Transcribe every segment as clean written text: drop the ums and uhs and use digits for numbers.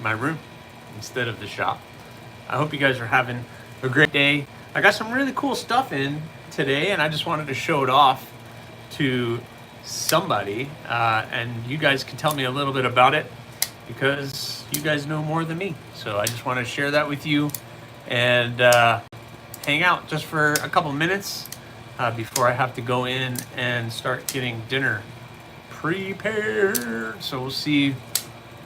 my room instead of the shop. I hope you guys are having a great day. I got some really cool stuff in today, and I just wanted to show it off to somebody, and you guys can tell me a little bit about it because you guys know more than me. So I just want to share that with you and hang out just for a couple minutes before I have to go in and start getting dinner prepared. So we'll see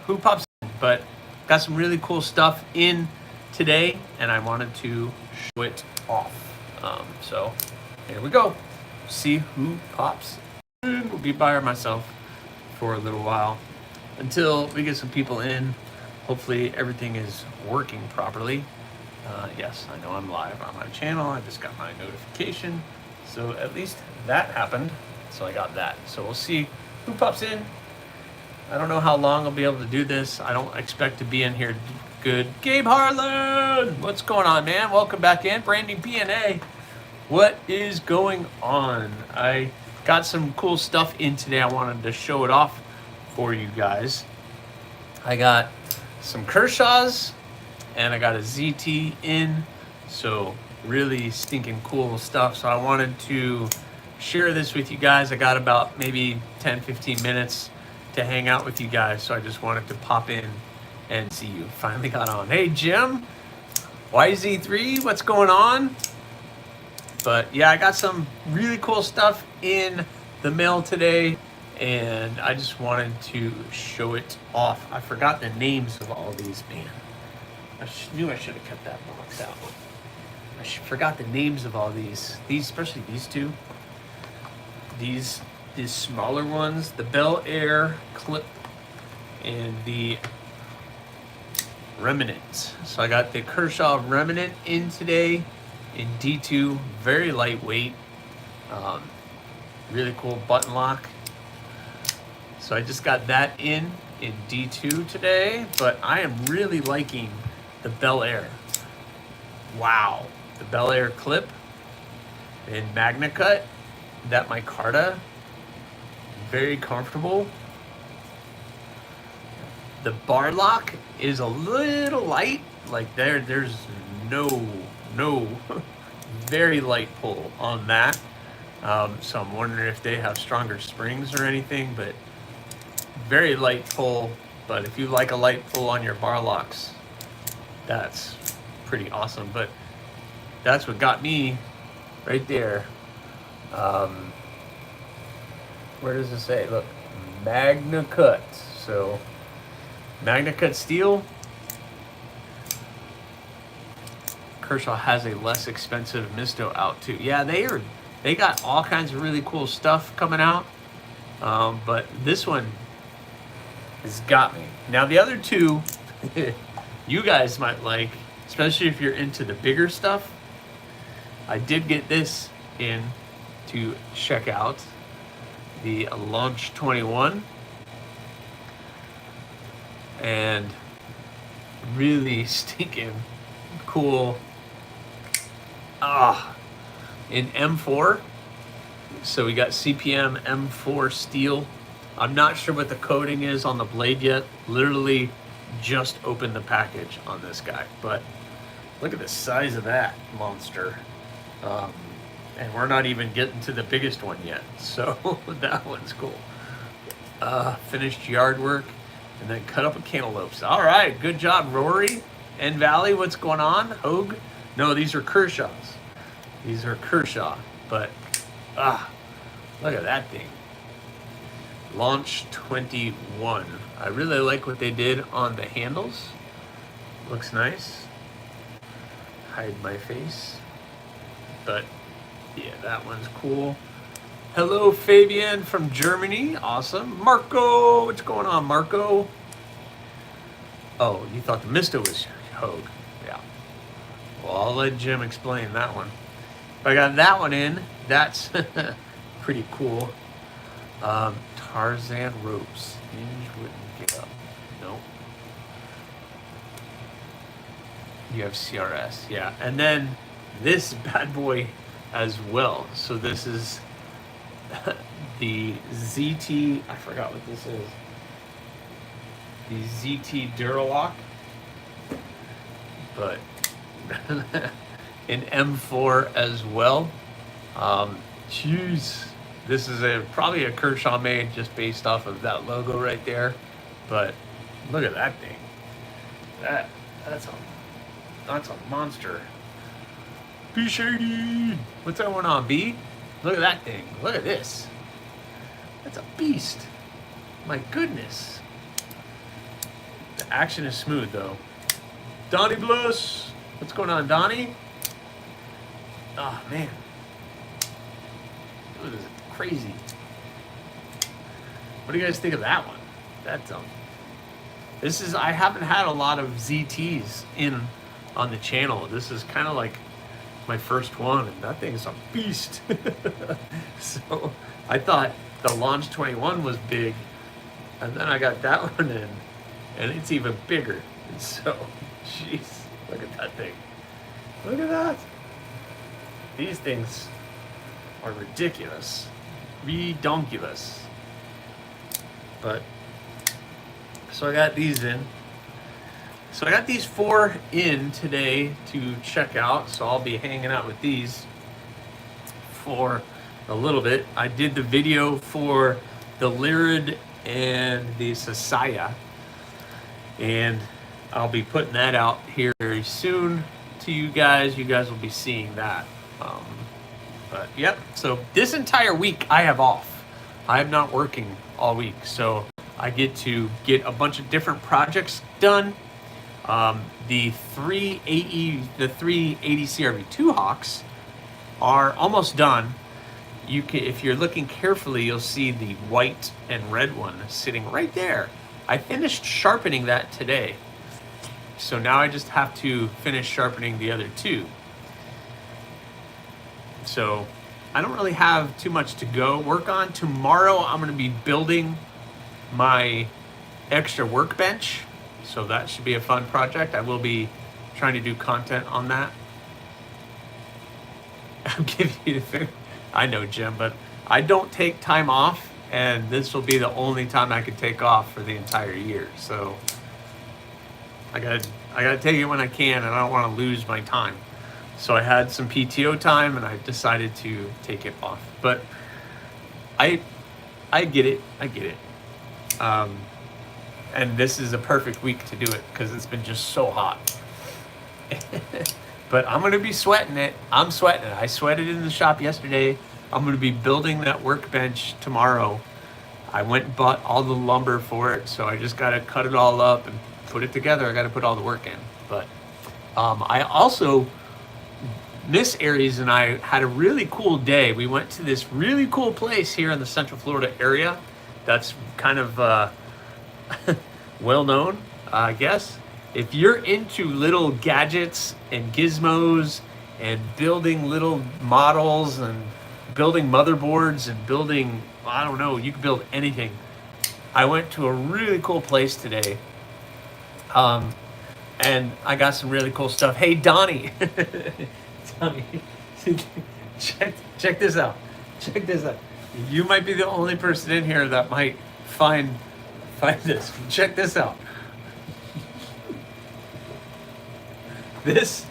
who pops in, but got some really cool stuff in today and I wanted to show it off. So here we go. See who pops in. We'll be by myself for a little while until we get some people in. Hopefully everything is working properly. Yes, I know I'm live on my channel. I just got my notification. So at least that happened. So I got that. So we'll see who pops in. I don't know how long I'll be able to do this. I don't expect to be in here good. Gabe Harlan, what's going on, man? Welcome back in. Brandy PNA, what is going on? I got some cool stuff in today. I wanted to show it off for you guys. I got some Kershaws and I got a ZT in. So really stinking cool stuff. So I wanted to share this with you guys. I got about maybe 10-15 minutes to hang out with you guys, so I just wanted to pop in and see you. Finally got on. Hey Jim, YZ3, what's going on? But yeah, I got some really cool stuff in the mail today and I just wanted to show it off. I forgot the names of all these, man. I knew I should have kept that box out. I forgot the names of all these, especially these two. These smaller ones, the Bel Air Clip and the Remnant. So I got the Kershaw Remnant in today in D2, very lightweight, really cool button lock. So I just got that in D2 today, but I am really liking the Bel Air. Wow, the Bel Air Clip in Magna Cut, that micarta. Very comfortable. The bar lock is a little light. Like there's no very light pull on that. So I'm wondering if they have stronger springs or anything, but very light pull. But if you like a light pull on your bar locks, that's pretty awesome. But that's what got me right there. Where does it say? Look, Magna Cut. So, Magna Cut steel. Kershaw has a less expensive Misto out too. Yeah, they got all kinds of really cool stuff coming out. But this one has got me. Now the other two, you guys might like, especially if you're into the bigger stuff. I did get this in to check out. The Launch 21 and really stinking cool in M4. So we got CPM M4 steel. I'm not sure what the coating is on the blade yet. Literally just opened the package on this guy, but look at the size of that monster. And we're not even getting to the biggest one yet. So that one's cool. Finished yard work and then cut up a cantaloupes. All right, good job, Rory. And Valley, what's going on? Hogue? No, these are Kershaws. These are Kershaw, but look at that thing. Launch 21. I really like what they did on the handles. Looks nice. Hide my face. But yeah, that one's cool. Hello, Fabian from Germany. Awesome. Marco, what's going on, Marco? Oh, you thought the Misto was Hogue. Yeah. Well, I'll let Jim explain that one. But I got that one in. That's pretty cool. Tarzan ropes. Hinge wouldn't get up. Nope. You have CRS. Yeah. And then this bad boy as well. So this is the ZT, I forgot what this is. The ZT Duralock but in M4 as well. Jeez, this is probably a Kershaw made just based off of that logo right there. But look at that thing. That's a monster. B shady. What's that one on, B? Look at that thing. Look at this. That's a beast. My goodness. The action is smooth though. Donnie Bliss. What's going on, Donnie? Oh man. This is crazy. What do you guys think of that one? That's I haven't had a lot of ZTs in on the channel. This is kind of like my first one, and that thing's a beast. So I thought the Launch 21 was big, and then I got that one in, and it's even bigger. And so, jeez, look at that thing. Look at that. These things are ridiculous. Redonkulous. But, so I got these in. So I got these 4 in today to check out, so I'll be hanging out with these for a little bit. I did the video for the Lyrid and the Sasaya, and I'll be putting that out here very soon to you guys. You guys will be seeing that. But yep, so this entire week I have off. I am not working all week, so I get to get a bunch of different projects done. The 3 80 CRV2 Hawks are almost done. You can, if you're looking carefully, you'll see the white and red one sitting right there. I finished sharpening that today. So now I just have to finish sharpening the other 2. So I don't really have too much to work on. Tomorrow I'm going to be building my extra workbench. So that should be a fun project. I will be trying to do content on that. I'm giving you the figure. I know, Jim, but I don't take time off, and this will be the only time I can take off for the entire year. So I gotta take it when I can, and I don't want to lose my time. So I had some PTO time, and I decided to take it off. But I get it. I get it. And this is a perfect week to do it because it's been just so hot. But I'm going to be sweating it. I'm sweating it. I sweated in the shop yesterday. I'm going to be building that workbench tomorrow. I went and bought all the lumber for it, so I just got to cut it all up and put it together. I got to put all the work in. But I also, Miss Aries and I had a really cool day. We went to this really cool place here in the Central Florida area that's kind of well known, I guess. If you're into little gadgets and gizmos and building little models and building motherboards and building, I don't know, you can build anything. I went to a really cool place today, and I got some really cool stuff. Hey, Donnie, Donnie, check this out. Check this out. You might be the only person in here that might find this. Check this out. This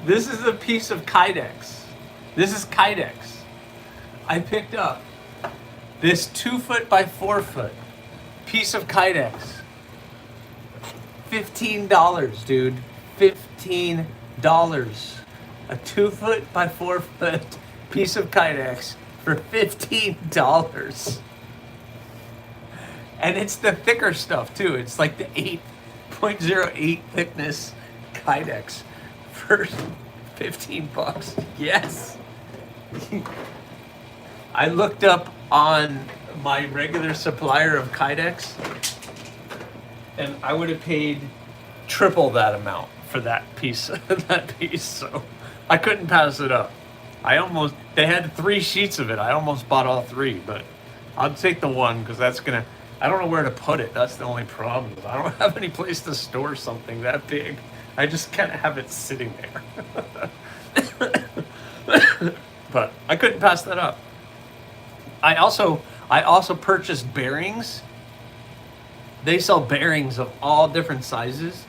is a piece of Kydex. This is Kydex. I picked up this 2-foot by 4-foot piece of Kydex. $15, dude. $15. A 2-foot by 4-foot piece of Kydex for $15. And it's the thicker stuff too. It's like the 8.08 thickness Kydex for $15. Yes. I looked up on my regular supplier of Kydex, and I would have paid triple that amount for that piece. So I couldn't pass it up. They had 3 sheets of it. I almost bought all 3, but I'll take the one because I don't know where to put it. That's the only problem. I don't have any place to store something that big. I just kind of have it sitting there. But I couldn't pass that up. I also purchased bearings. They sell bearings of all different sizes.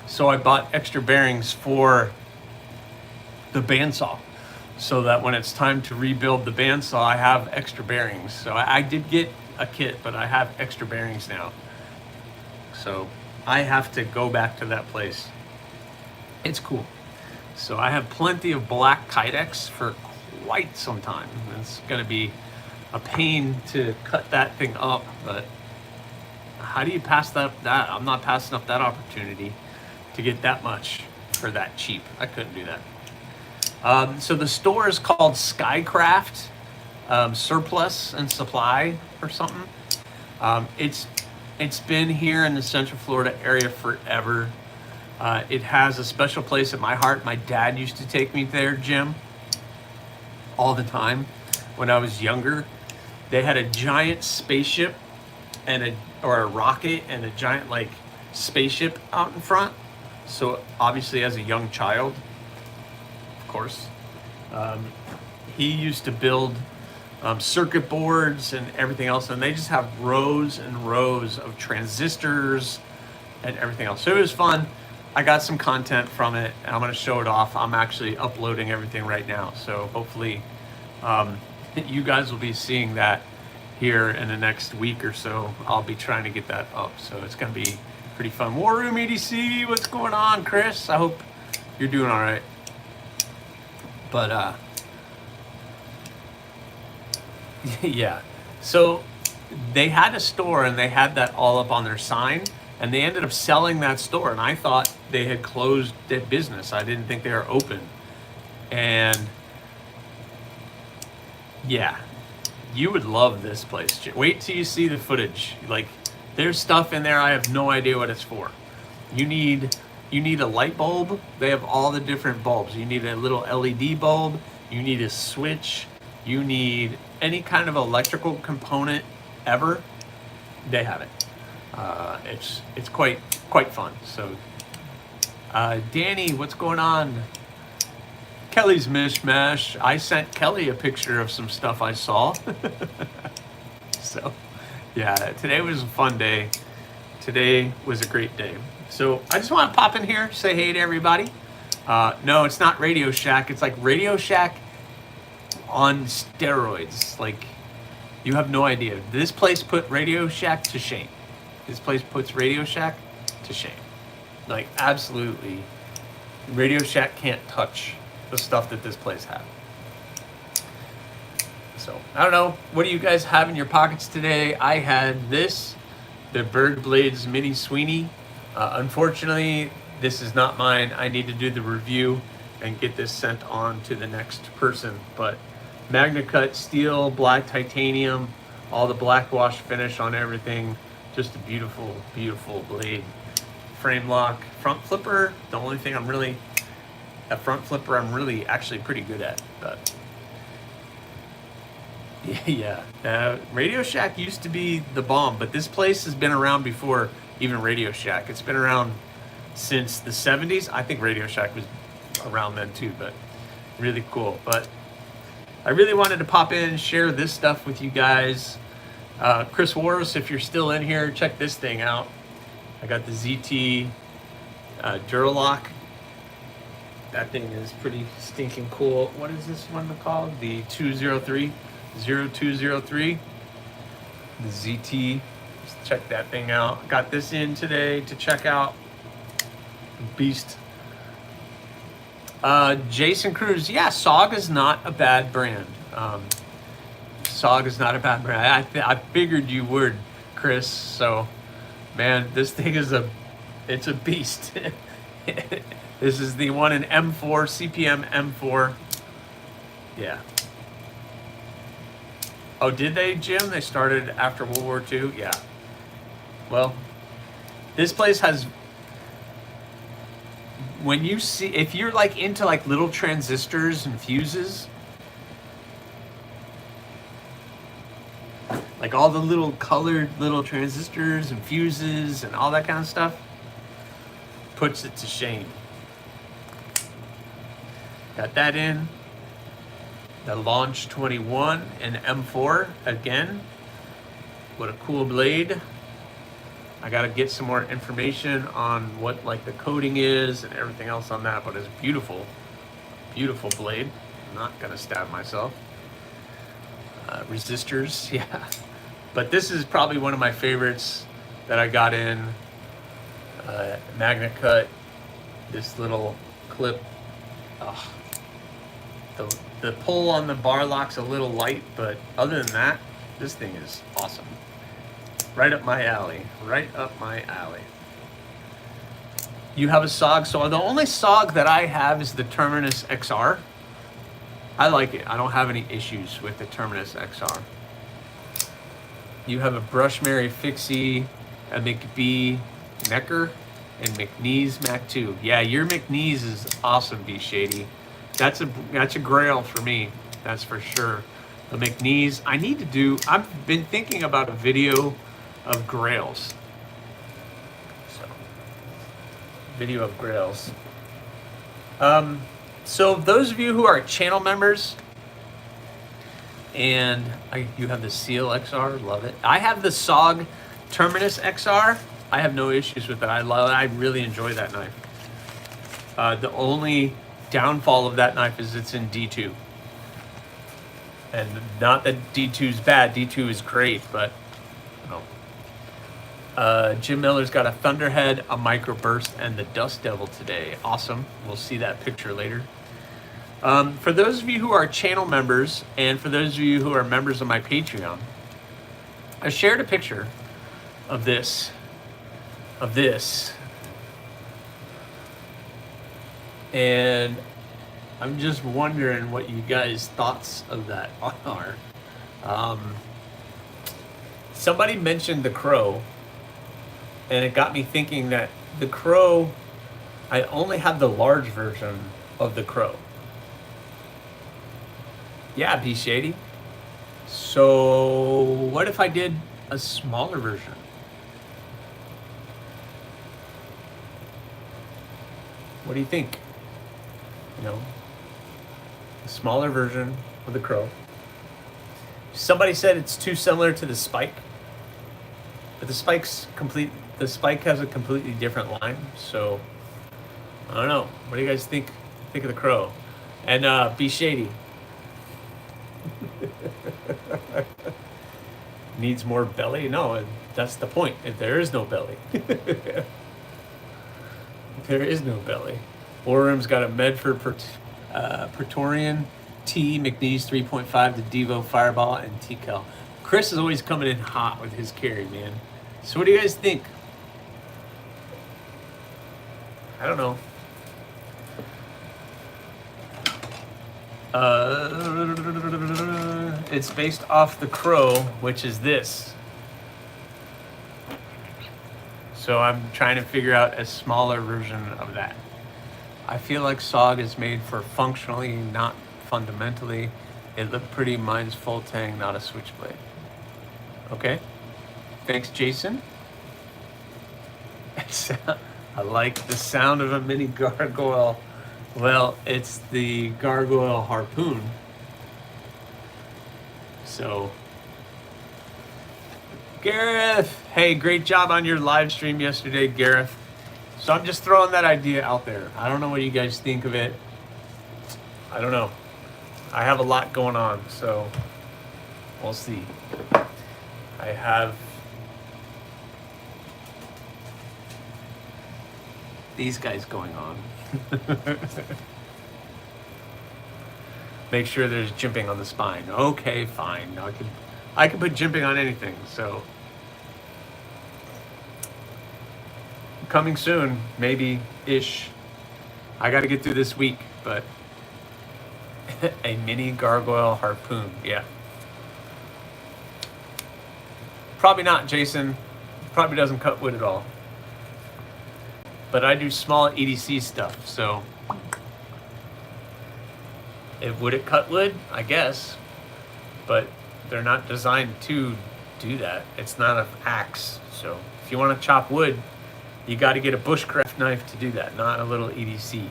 So I bought extra bearings for the bandsaw, so that when it's time to rebuild the bandsaw, I have extra bearings. So I did get a kit, but I have extra bearings now. So I have to go back to that place. It's cool. So I have plenty of black Kydex for quite some time. It's going to be a pain to cut that thing up, but how do you pass that? I'm not passing up that opportunity to get that much for that cheap. I couldn't do that. So the store is called Skycraft Surplus and Supply or something. It's been here in the Central Florida area forever. It has a special place in my heart. My dad used to take me there, Jim, all the time when I was younger. They had a giant spaceship or a rocket and a giant like spaceship out in front. So obviously as a young child, of course, he used to build circuit boards and everything else, and they just have rows and rows of transistors and everything else. So it was fun. I got some content from it, and I'm going to show it off. I'm actually uploading everything right now, so hopefully you guys will be seeing that here in the next week or so. I'll be trying to get that up, so it's going to be pretty fun. War Room EDC, what's going on, Chris? I hope you're doing all right. But yeah, so they had a store and they had that all up on their sign, and they ended up selling that store, and I thought they had closed their business. I didn't think they were open. And yeah, you would love this place. Wait till you see the footage. Like, there's stuff in there I have no idea what it's for. You need a light bulb. They have all the different bulbs. You need a little LED bulb. You need a switch. You need any kind of electrical component ever. They have it. It's quite fun. So Danny, what's going on? Kelly's Mishmash. I sent Kelly a picture of some stuff I saw. So yeah, today was a fun day. Today was a great day. So I just want to pop in here, say hey to everybody. No, it's not Radio Shack. It's like Radio Shack on steroids. Like, you have no idea. This place put Radio Shack to shame. This place puts Radio Shack to shame. Like, absolutely. Radio Shack can't touch the stuff that this place has. So, I don't know. What do you guys have in your pockets today? I had this, the Berg Blades Mini Sweeney. Unfortunately, this is not mine. I need to do the review and get this sent on to the next person. But Magna Cut steel, black titanium, all the black wash finish on everything. Just a beautiful, beautiful blade. Frame lock, front flipper. The only thing I'm really actually pretty good at. But yeah, Radio Shack used to be the bomb, but this place has been around before even Radio Shack. It's been around since the 70s. I think Radio Shack was around then too, but really cool. But I really wanted to pop in and share this stuff with you guys. Chris Warris, if you're still in here, check this thing out. I got the ZT Duralock. That thing is pretty stinking cool. What is this one called? The 0203. The ZT. Just check that thing out. Got this in today to check out. Beast. Jason Cruz. Yeah, SOG is not a bad brand. SOG is not a bad brand. I figured you would, Chris. So, man, this thing is it's a beast. This is the one in M4, CPM M4. Yeah. Oh, did they, Jim? They started after World War II? Yeah. Well, this place has, when you see, if you're like into like little transistors and fuses, like all the little colored little transistors and fuses and all that kind of stuff, puts it to shame. Got that in. The Launch 21 and M4 again. What a cool blade. I got to get some more information on what like the coating is and everything else on that, but it's beautiful, beautiful blade. I'm not gonna stab myself. Resistors, yeah. But this is probably one of my favorites that I got in. Magnet cut, this little clip. Oh, the pull on the bar lock's a little light, but other than that, this thing is awesome. Right up my alley, right up my alley. You have a SOG, so the only SOG that I have is the Terminus XR. I like it. I don't have any issues with the Terminus XR. You have a Brushmary Fixie, a McBee Necker, and McNeese Mac 2. Yeah, your McNeese is awesome, B Shady. That's a grail for me. That's for sure. The McNeese. I've been thinking about a video of grails. So, video of grails. So those of you who are channel members, and you have the Seal XR, love it. I have the SOG Terminus XR. I have no issues with that. I really enjoy that knife. The only downfall of that knife is it's in D2. And not that D2 is bad, D2 is great, but no. Jim Miller's got a Thunderhead, a Microburst, and the Dust Devil today. Awesome. We'll see that picture later. For those of you who are channel members, and for those of you who are members of my Patreon, I shared a picture of this. And I'm just wondering what you guys' thoughts of that are. Somebody mentioned the Crow, and it got me thinking that the Crow, I only have the large version of the Crow. Yeah, B Shady. So what if I did a smaller version? What do you think? You know, a smaller version of the Crow. Somebody said it's too similar to the Spike, but the Spike has a completely different line. So I don't know. What do you guys think of the Crow? And B Shady. Needs more belly? No, that's the point. If there is no belly. There is no belly. Orum's got a Medford Praetorian, T, McNeese 3.5, the Devo Fireball, and T-Cal. Chris is always coming in hot with his carry, man. So what do you guys think? I don't know. It's based off the Crow, which is this. So I'm trying to figure out a smaller version of that. I feel like SOG is made for functionally, not fundamentally. It looked pretty. Mine's full tang, not a switchblade. Okay. Thanks, Jason. I like the sound of a mini gargoyle. Well, it's the gargoyle harpoon. So, Gareth, hey, great job on your live stream yesterday, Gareth. So I'm just throwing that idea out there. I don't know what you guys think of it. I don't know. I have a lot going on, so we'll see. I have these guys going on. Make sure there's jimping on the spine. Okay, fine. I can put jimping on anything. So coming soon, maybe ish. I got to get through this week, but a mini gargoyle harpoon. Yeah. Probably not, Jason. Probably doesn't cut wood at all. But I do small EDC stuff, so would it cut wood? I guess, but they're not designed to do that. It's not an axe, so if you want to chop wood, you got to get a bushcraft knife to do that, not a little EDC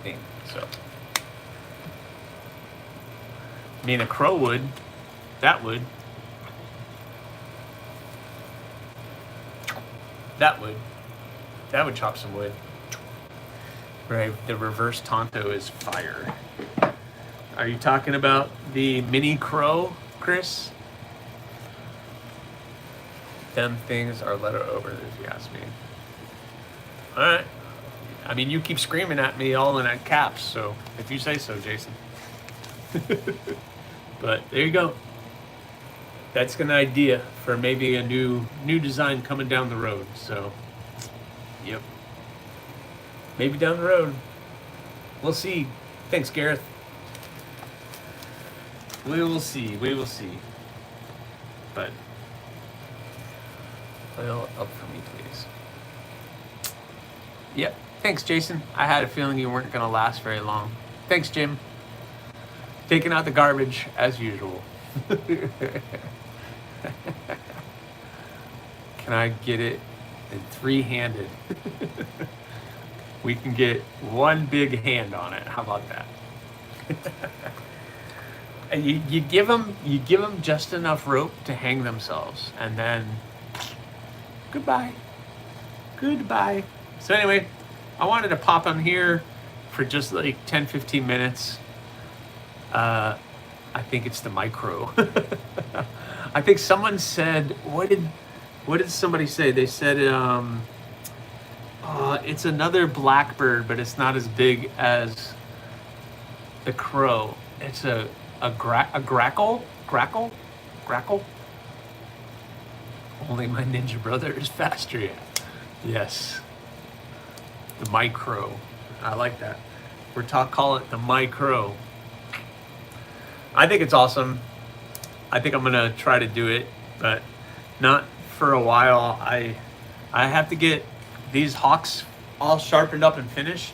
thing. So, I mean, a crow would, that that would chop some wood. Right, the reverse Tonto is fire. Are you talking about the Mini Crow, Chris? Them things are letter over, if you ask me. All right. I mean, you keep screaming at me all in that caps, so if you say so, Jason. But there you go. That's an idea for maybe a new design coming down the road. So, yep. Maybe down the road. We'll see. Thanks, Gareth. We will see. We will see. But oil up for me, please. Yep. Thanks, Jason. I had a feeling you weren't going to last very long. Thanks, Jim. Taking out the garbage as usual. Can I get it in three-handed? We can get one big hand on it. How about that? And you give them just enough rope to hang themselves, and then goodbye. Goodbye. So anyway, I wanted to pop on here for just like 10-15 minutes. I think it's the micro. I think someone said, what did somebody say? They said it's another blackbird, but it's not as big as the crow. It's a grackle. Only my ninja brother is faster yet. Yes. The micro. I like that. Call it the micro. I think it's awesome. I think I'm gonna try to do it, but not for a while. I have to get these hawks all sharpened up and finished.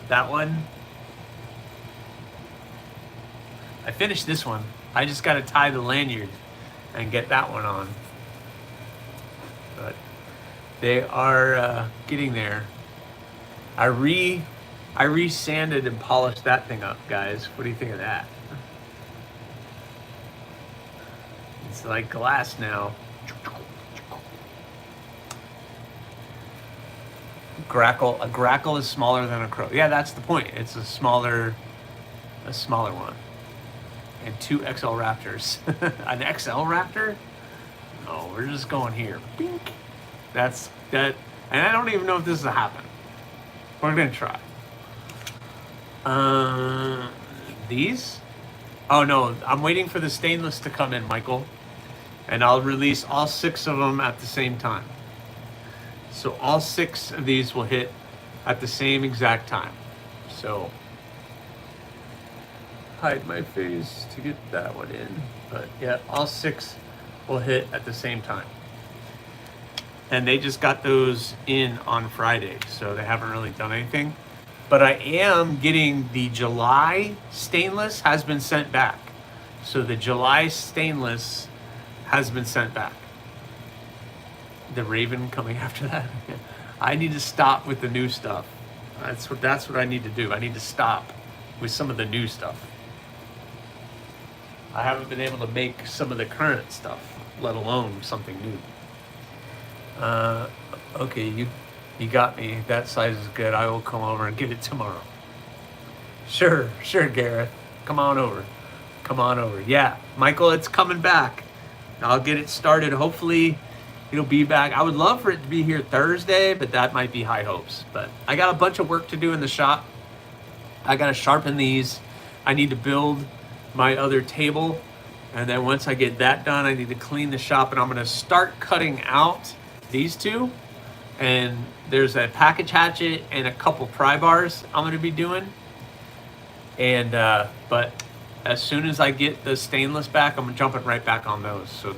That one. I finished this one. I just got to tie the lanyard and get that one on. But they are getting there. I re-sanded and polished that thing up, guys. What do you think of that? It's like glass now. A grackle is smaller than a crow. Yeah, that's the point. It's a smaller one. And 2 XL Raptors. An XL Raptor? No, we're just going here. Bink. That's that. And I don't even know if this will happen. We're gonna try. These? Oh no, I'm waiting for the stainless to come in, Michael. And I'll release all 6 of them at the same time. So all 6 of these will hit at the same exact time. So hide my face to get that one in. But yeah, all 6 will hit at the same time. And they just got those in on Friday, so they haven't really done anything. But I am getting the July stainless has been sent back. So the July stainless has been sent back. The Raven coming after that. I need to stop with the new stuff. That's what I need to do. I need to stop with some of the new stuff. I haven't been able to make some of the current stuff, let alone something new. Okay, you got me. That size is good. I will come over and get it tomorrow. Sure, Gareth. Come on over. Yeah, Michael, it's coming back. I'll get it started. Hopefully it'll be back. I would love for it to be here Thursday, but that might be high hopes. But I got a bunch of work to do in the shop. I got to sharpen these. I need to build my other table. And then once I get that done, I need to clean the shop, and I'm going to start cutting out these 2. And there's a package hatchet and a couple pry bars I'm going to be doing. And but as soon as I get the stainless back, I'm jumping right back on those. So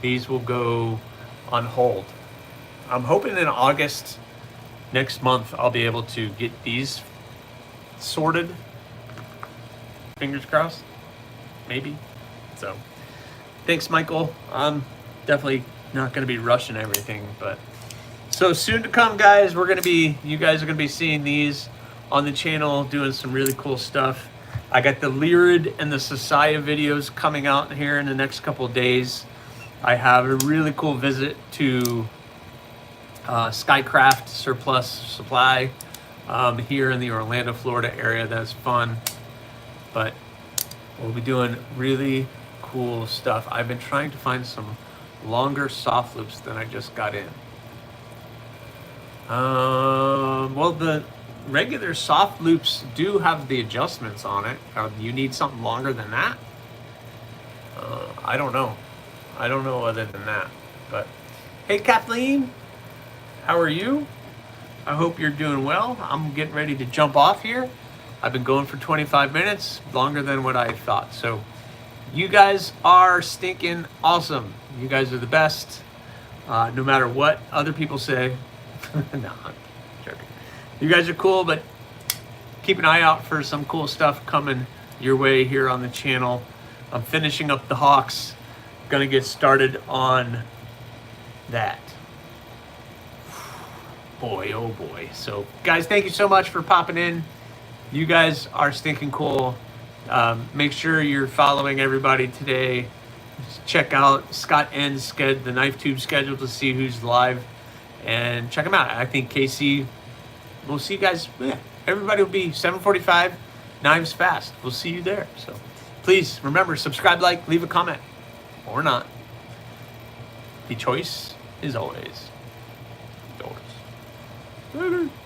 these will go on hold. I'm hoping in August next month I'll be able to get these sorted. Fingers crossed. Maybe. So thanks, Michael. I'm definitely not going to be rushing everything, but so soon to come, guys. You guys are going to be seeing these on the channel, doing some really cool stuff. I got the Lyrid and the Sasaya videos coming out here in the next couple of days. I have a really cool visit to Skycraft Surplus Supply here in the Orlando, Florida area. That's fun. But we'll be doing really cool stuff. I've been trying to find some longer soft loops than I just got in. Well, the regular soft loops do have the adjustments on it. You need something longer than that? I don't know. I don't know other than that. But hey, Kathleen, how are you? I hope you're doing well. I'm getting ready to jump off here. I've been going for 25 minutes, longer than what I thought. So you guys are stinking awesome. You guys are the best. No matter what other people say. No, I'm joking. You guys are cool, but keep an eye out for some cool stuff coming your way here on the channel. I'm finishing up the Hawks. Gonna get started on that. Boy, oh boy. So guys, thank you so much for popping in. You guys are stinking cool. Make sure you're following everybody today. Just check out Scott N's the Knife Tube schedule to see who's live, and check them out. I think KC, we'll see you guys. Yeah, everybody will be 7:45, Knives Fast. We'll see you there. So please remember, subscribe, like, leave a comment, or not. The choice is always yours.